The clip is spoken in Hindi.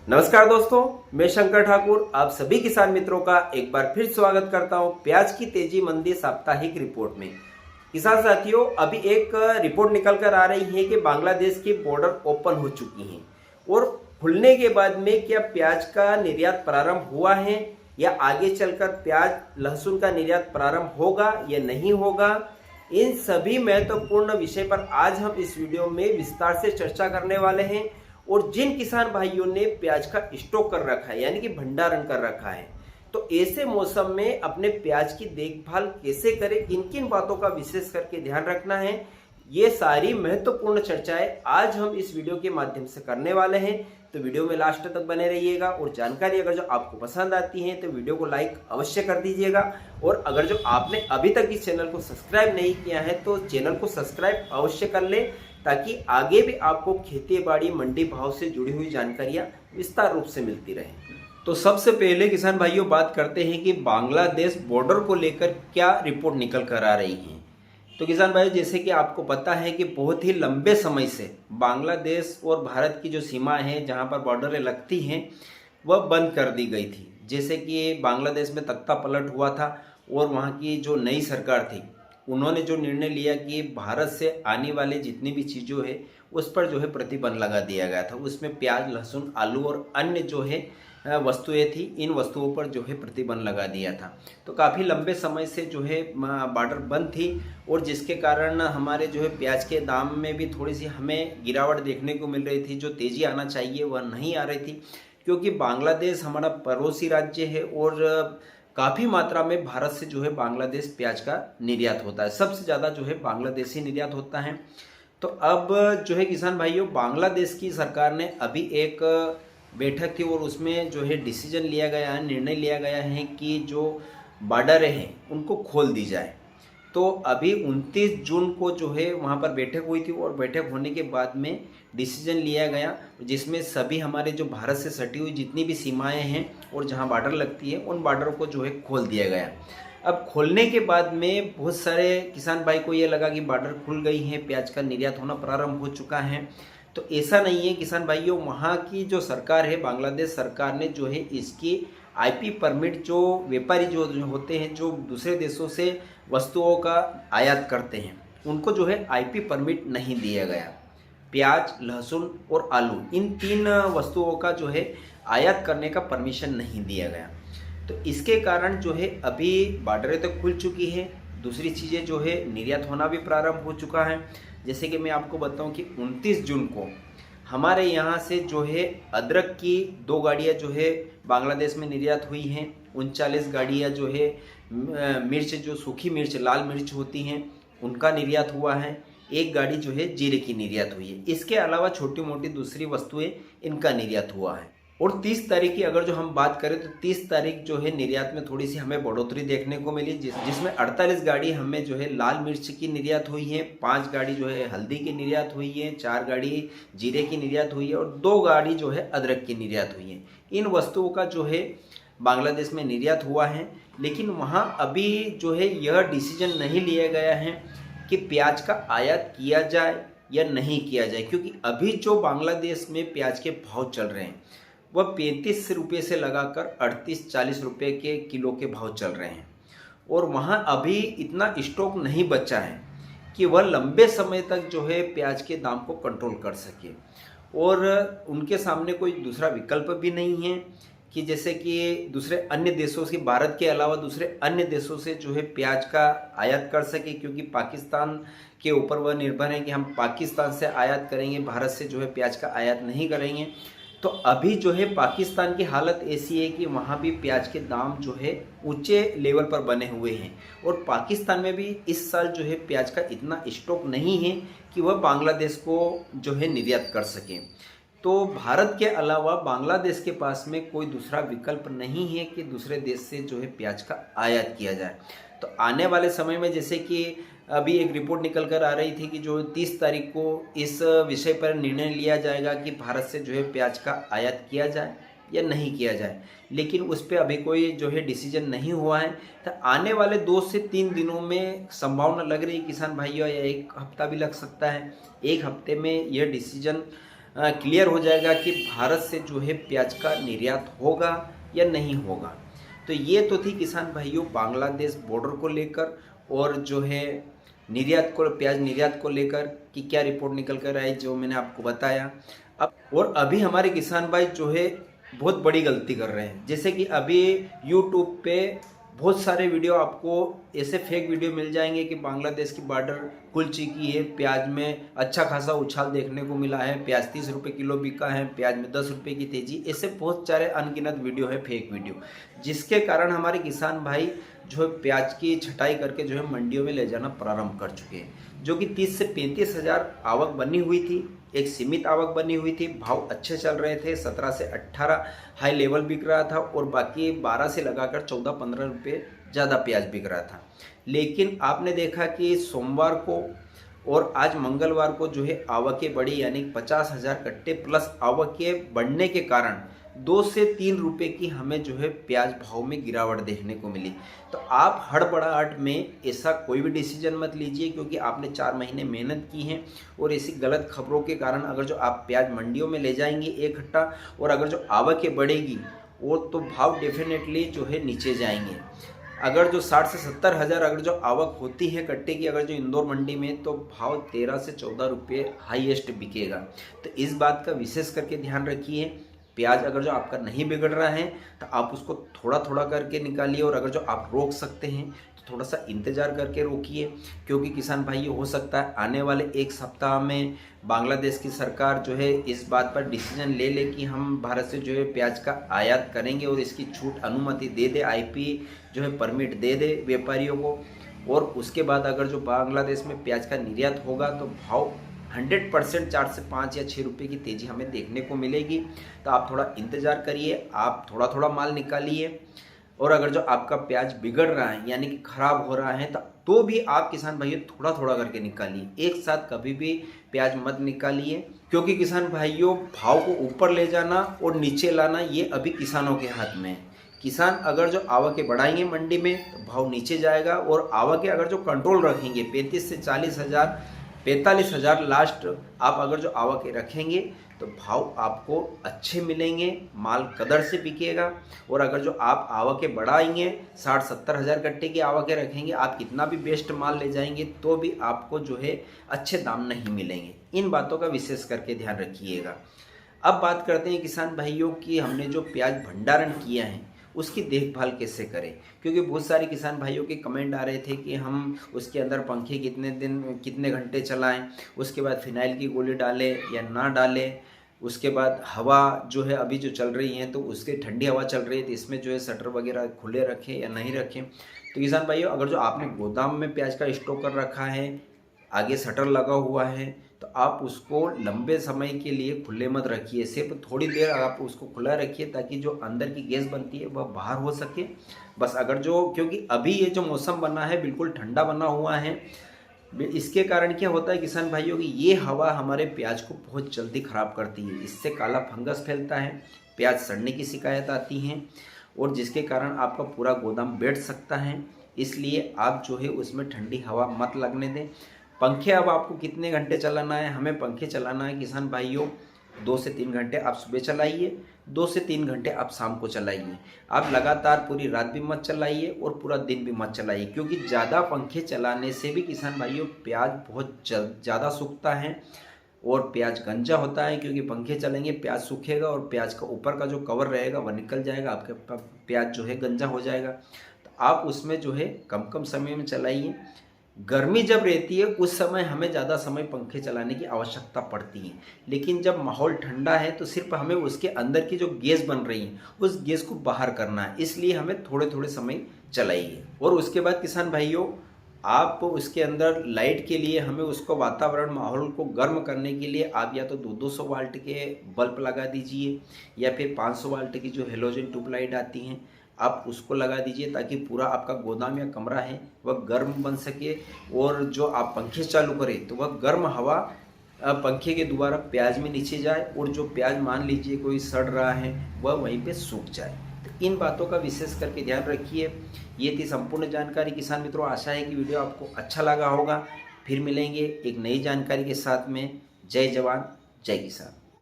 नमस्कार दोस्तों, मैं शंकर ठाकुर आप सभी किसान मित्रों का एक बार फिर स्वागत करता हूं प्याज की तेजी मंदी साप्ताहिक रिपोर्ट में। किसान साथियों, अभी एक रिपोर्ट निकल कर आ रही है कि बांग्लादेश की बॉर्डर ओपन हो चुकी हैं और खुलने के बाद में क्या प्याज का निर्यात प्रारंभ हुआ है या आगे चलकर प्याज लहसुन का निर्यात प्रारंभ होगा या नहीं होगा, इन सभी महत्वपूर्ण विषय पर आज हम इस वीडियो में विस्तार से चर्चा करने वाले हैं। और जिन किसान भाइयों ने प्याज का स्टॉक कर रखा है यानी कि भंडारण कर रखा है, तो ऐसे मौसम में अपने प्याज की देखभाल कैसे करें, किन किन बातों का विशेष करके ध्यान रखना है, ये सारी महत्वपूर्ण चर्चाएं आज हम इस वीडियो के माध्यम से करने वाले हैं। तो वीडियो में लास्ट तक बने रहिएगा और जानकारी अगर जो आपको पसंद आती है तो वीडियो को लाइक अवश्य कर दीजिएगा। और अगर जो आपने अभी तक इस चैनल को सब्सक्राइब नहीं किया है तो चैनल को सब्सक्राइब अवश्य कर ले, ताकि आगे भी आपको खेती बाड़ी मंडी भाव से जुड़ी हुई जानकारियां विस्तार रूप से मिलती रहे। तो सबसे पहले किसान भाइयों बात करते हैं कि बांग्लादेश बॉर्डर को लेकर क्या रिपोर्ट निकल कर आ रही है। तो किसान भाई, जैसे कि आपको पता है कि बहुत ही लंबे समय से बांग्लादेश और भारत की जो सीमा है जहां पर बॉर्डरें लगती हैं वह बंद कर दी गई थी। जैसे कि बांग्लादेश में तख्ता पलट हुआ था और वहां की जो नई सरकार थी उन्होंने जो निर्णय लिया कि भारत से आने वाले जितनी भी चीज़ों है उस पर जो है प्रतिबंध लगा दिया गया था। उसमें प्याज, लहसुन, आलू और अन्य जो है वस्तुएं थी, इन वस्तुओं पर जो है प्रतिबंध लगा दिया था। तो काफ़ी लंबे समय से जो है बॉर्डर बंद थी और जिसके कारण हमारे जो है प्याज के दाम में भी थोड़ी सी हमें गिरावट देखने को मिल रही थी। जो तेज़ी आना चाहिए वह नहीं आ रही थी, क्योंकि बांग्लादेश हमारा पड़ोसी राज्य है और काफ़ी मात्रा में भारत से जो है बांग्लादेश प्याज का निर्यात होता है। सबसे ज़्यादा जो है बांग्लादेश ही निर्यात होता है। तो अब जो है किसान भाइयों, बांग्लादेश की सरकार ने अभी एक बैठक थी और उसमें जो है डिसीजन लिया गया है, निर्णय लिया गया है कि जो बॉर्डरें हैं उनको खोल दी जाए। तो अभी 29 जून को जो है वहाँ पर बैठक हुई थी और बैठक होने के बाद में डिसीजन लिया गया, जिसमें सभी हमारे जो भारत से सटी हुई जितनी भी सीमाएं हैं और जहाँ बॉर्डर लगती है उन बॉर्डर को जो है खोल दिया गया। अब खोलने के बाद में बहुत सारे किसान भाई को ये लगा कि बॉर्डर खुल गई है, प्याज का निर्यात होना प्रारंभ हो चुका है। तो ऐसा नहीं है किसान भाइयों, वहाँ की जो सरकार है, बांग्लादेश सरकार ने जो है इसकी आईपी परमिट, जो व्यापारी जो होते हैं जो दूसरे देशों से वस्तुओं का आयात करते हैं, उनको जो है आईपी परमिट नहीं दिया गया। प्याज, लहसुन और आलू, इन तीन वस्तुओं का जो है आयात करने का परमिशन नहीं दिया गया। तो इसके कारण जो है अभी बॉर्डरें तो खुल चुकी है, दूसरी चीज़ें जो है निर्यात होना भी प्रारंभ हो चुका है। जैसे कि मैं आपको बताऊं कि 29 जून को हमारे यहाँ से जो है अदरक की 2 गाड़ियाँ जो है बांग्लादेश में निर्यात हुई हैं। 39 गाड़ियाँ जो है मिर्च, जो सूखी मिर्च, लाल मिर्च होती हैं, उनका निर्यात हुआ है। 1 गाड़ी जो है जीरे की निर्यात हुई है। इसके अलावा छोटी मोटी दूसरी वस्तुएं इनका निर्यात हुआ है। और 30 तारीख की अगर जो हम बात करें तो 30 तारीख जो है निर्यात में थोड़ी सी हमें बढ़ोतरी देखने को मिली, जिसमें 48 गाड़ी हमें जो है लाल मिर्च की निर्यात हुई है, 5 गाड़ी जो है हल्दी की निर्यात हुई है, 4 गाड़ी जीरे की निर्यात हुई है और 2 गाड़ी जो है अदरक की निर्यात हुई है। इन वस्तुओं का जो है बांग्लादेश में निर्यात हुआ है। लेकिन वहाँ अभी जो है यह डिसीजन नहीं लिया गया है कि प्याज का आयात किया जाए या नहीं किया जाए, क्योंकि अभी जो बांग्लादेश में प्याज के भाव चल रहे हैं वह 35 रुपये से लगाकर 38-40 रुपये के किलो के भाव चल रहे हैं। और वहाँ अभी इतना स्टॉक नहीं बचा है कि वह लंबे समय तक जो है प्याज के दाम को कंट्रोल कर सके। और उनके सामने कोई दूसरा विकल्प भी नहीं है कि जैसे कि दूसरे अन्य देशों से, भारत के अलावा दूसरे अन्य देशों से जो है प्याज का आयात कर सके, क्योंकि पाकिस्तान के ऊपर वह निर्भर है कि हम पाकिस्तान से आयात करेंगे, भारत से जो है प्याज का आयात नहीं करेंगे। तो अभी जो है पाकिस्तान की हालत ऐसी है कि वहाँ भी प्याज के दाम जो है ऊंचे लेवल पर बने हुए हैं और पाकिस्तान में भी इस साल जो है प्याज का इतना स्टॉक नहीं है कि वह बांग्लादेश को जो है निर्यात कर सके। तो भारत के अलावा बांग्लादेश के पास में कोई दूसरा विकल्प नहीं है कि दूसरे देश से जो है प्याज का आयात किया जाए। तो आने वाले समय में, जैसे कि अभी एक रिपोर्ट निकल कर आ रही थी कि जो 30 तारीख को इस विषय पर निर्णय लिया जाएगा कि भारत से जो है प्याज का आयात किया जाए या नहीं किया जाए, लेकिन उस पर अभी कोई जो है डिसीजन नहीं हुआ है। तो आने वाले 2 से 3 दिनों में संभावना लग रही है किसान भाइयों, या 1 हफ्ता भी लग सकता है, 1 हफ्ते में यह डिसीजन क्लियर हो जाएगा कि भारत से जो है प्याज का निर्यात होगा या नहीं होगा। तो ये तो थी किसान भाइयों बांग्लादेश बॉर्डर को लेकर और जो है निर्यात को, प्याज निर्यात को लेकर कि क्या रिपोर्ट निकल कर आई, जो मैंने आपको बताया। अब और अभी हमारे किसान भाई जो है बहुत बड़ी गलती कर रहे हैं, जैसे कि अभी यूट्यूब पे बहुत सारे वीडियो आपको ऐसे फेक वीडियो मिल जाएंगे कि बांग्लादेश की बॉर्डर खुल चुकी है, प्याज में अच्छा खासा उछाल देखने को मिला है, प्याज 30 रुपये किलो बिका है, प्याज में 10 रुपये की तेजी, ऐसे बहुत सारे अनगिनत वीडियो है फेक वीडियो, जिसके कारण हमारे किसान भाई जो है प्याज की छटाई करके जो है मंडियों में ले जाना प्रारंभ कर चुके हैं, जो कि 30 से 35 हज़ार आवक बनी हुई थी, एक सीमित आवक बनी हुई थी, भाव अच्छे चल रहे थे, 17 से 18 हाई लेवल बिक रहा था और बाकी 12 से लगाकर 14-15 रुपये ज़्यादा प्याज बिक रहा था। लेकिन आपने देखा कि सोमवार को और आज मंगलवार को जो है आवकें बढ़ी, यानी 50,000 कट्टे प्लस आवकें बढ़ने के कारण 2 से 3 रुपये की हमें जो है प्याज भाव में गिरावट देखने को मिली। तो आप हड़बड़ाहट में ऐसा कोई भी डिसीजन मत लीजिए, क्योंकि आपने 4 महीने मेहनत की है और ऐसी गलत खबरों के कारण अगर जो आप प्याज मंडियों में ले जाएंगे इकट्ठा और अगर जो आवकें बढ़ेगी वो तो भाव डेफिनेटली जो है नीचे जाएंगे। अगर जो 60 से 70 हज़ार अगर जो आवक होती है कट्टे की अगर जो इंदौर मंडी में, तो भाव 13 से 14 रुपये हाईएस्ट बिकेगा। तो इस बात का विशेष करके ध्यान रखिए। प्याज अगर जो आपका नहीं बिगड़ रहा है तो आप उसको थोड़ा थोड़ा करके निकालिए, और अगर जो आप रोक सकते हैं तो थोड़ा सा इंतज़ार करके रोकिए, क्योंकि किसान भाई ये हो सकता है आने वाले एक सप्ताह में बांग्लादेश की सरकार जो है इस बात पर डिसीजन ले ले कि हम भारत से जो है प्याज का आयात करेंगे और इसकी छूट अनुमति दे दे, आईपी जो है परमिट दे दे व्यापारियों को। और उसके बाद अगर जो बांग्लादेश में प्याज का निर्यात होगा तो भाव 100% 4 से 5 या 6 रुपये की तेज़ी हमें देखने को मिलेगी। तो आप थोड़ा इंतज़ार करिए, आप थोड़ा थोड़ा माल निकालिए, और अगर जो आपका प्याज बिगड़ रहा है यानी कि ख़राब हो रहा है तो भी आप किसान भाइयों थोड़ा थोड़ा करके निकालिए, एक साथ कभी भी प्याज मत निकालिए, क्योंकि किसान भाइयों भाव को ऊपर ले जाना और नीचे लाना ये अभी किसानों के हाथ में है। किसान अगर जो आवकें बढ़ाएंगे मंडी में तो भाव नीचे जाएगा, और आवकें अगर जो कंट्रोल रखेंगे 35 से 40 हज़ार 45 हज़ार लास्ट आप अगर जो आवकें रखेंगे तो भाव आपको अच्छे मिलेंगे, माल कदर से बिकेगा। और अगर जो आप आवकें बढ़ाएंगे 60-70 हज़ार कट्टे की आवकें रखेंगे, आप कितना भी बेस्ट माल ले जाएंगे तो भी आपको जो है अच्छे दाम नहीं मिलेंगे। इन बातों का विशेष करके ध्यान रखिएगा। अब बात करते हैं किसान भाइयों की हमने जो प्याज भंडारण किया है उसकी देखभाल कैसे करें, क्योंकि बहुत सारे किसान भाइयों के कमेंट आ रहे थे कि हम उसके अंदर पंखे कितने घंटे चलाएं, उसके बाद फिनाइल की गोली डालें या ना डालें, उसके बाद हवा जो है अभी जो चल रही है तो उसके ठंडी हवा चल रही है तो इसमें जो है शटर वगैरह खुले रखें या नहीं रखें। तो किसान भाइयों अगर जो आपने गोदाम में प्याज का स्टॉक कर रखा है, आगे शटर लगा हुआ है, तो आप उसको लंबे समय के लिए खुले मत रखिए, सिर्फ थोड़ी देर आप उसको खुला रखिए ताकि जो अंदर की गैस बनती है वह बाहर हो सके बस। अगर जो क्योंकि अभी ये जो मौसम बना है बिल्कुल ठंडा बना हुआ है, इसके कारण क्या होता है किसान भाइयों की ये हवा हमारे प्याज को बहुत जल्दी ख़राब करती है, इससे काला फंगस फैलता है, प्याज सड़ने की शिकायत आती है और जिसके कारण आपका पूरा गोदाम बैठ सकता है। इसलिए आप जो है उसमें ठंडी हवा मत लगने दें। पंखे अब आपको कितने घंटे चलाना है, हमें पंखे चलाना है किसान भाइयों 2 से 3 घंटे आप सुबह चलाइए, 2 से 3 घंटे आप शाम को चलाइए। आप लगातार पूरी रात भी मत चलाइए और पूरा दिन भी मत चलाइए, क्योंकि ज़्यादा पंखे चलाने से भी किसान भाइयों प्याज बहुत ज़्यादा सूखता है और प्याज गंजा होता है, क्योंकि पंखे चलेंगे प्याज सूखेगा और प्याज का ऊपर का जो कवर रहेगा वह निकल जाएगा, आपके प्याज जो है गंजा हो जाएगा। तो आप उसमें जो है कम कम समय में चलाइए। गर्मी जब रहती है उस समय हमें ज़्यादा समय पंखे चलाने की आवश्यकता पड़ती है, लेकिन जब माहौल ठंडा है तो सिर्फ हमें उसके अंदर की जो गैस बन रही है उस गैस को बाहर करना है, इसलिए हमें थोड़े थोड़े समय चलाइए। और उसके बाद किसान भाइयों आप उसके अंदर लाइट के लिए हमें उसको वातावरण माहौल को गर्म करने के लिए आप या तो 200 वाल्ट के बल्ब लगा दीजिए या फिर 500 वाल्ट की जो हेलोजन ट्यूबलाइट आती हैं आप उसको लगा दीजिए, ताकि पूरा आपका गोदाम या कमरा है वह गर्म बन सके। और जो आप पंखे चालू करें तो वह गर्म हवा पंखे के द्वारा प्याज में नीचे जाए और जो प्याज मान लीजिए कोई सड़ रहा है वह वहीं पे सूख जाए। तो इन बातों का विशेष करके ध्यान रखिए। ये थी संपूर्ण जानकारी किसान मित्रों, आशा है कि वीडियो आपको अच्छा लगा होगा। फिर मिलेंगे एक नई जानकारी के साथ में। जय जवान जय किसान।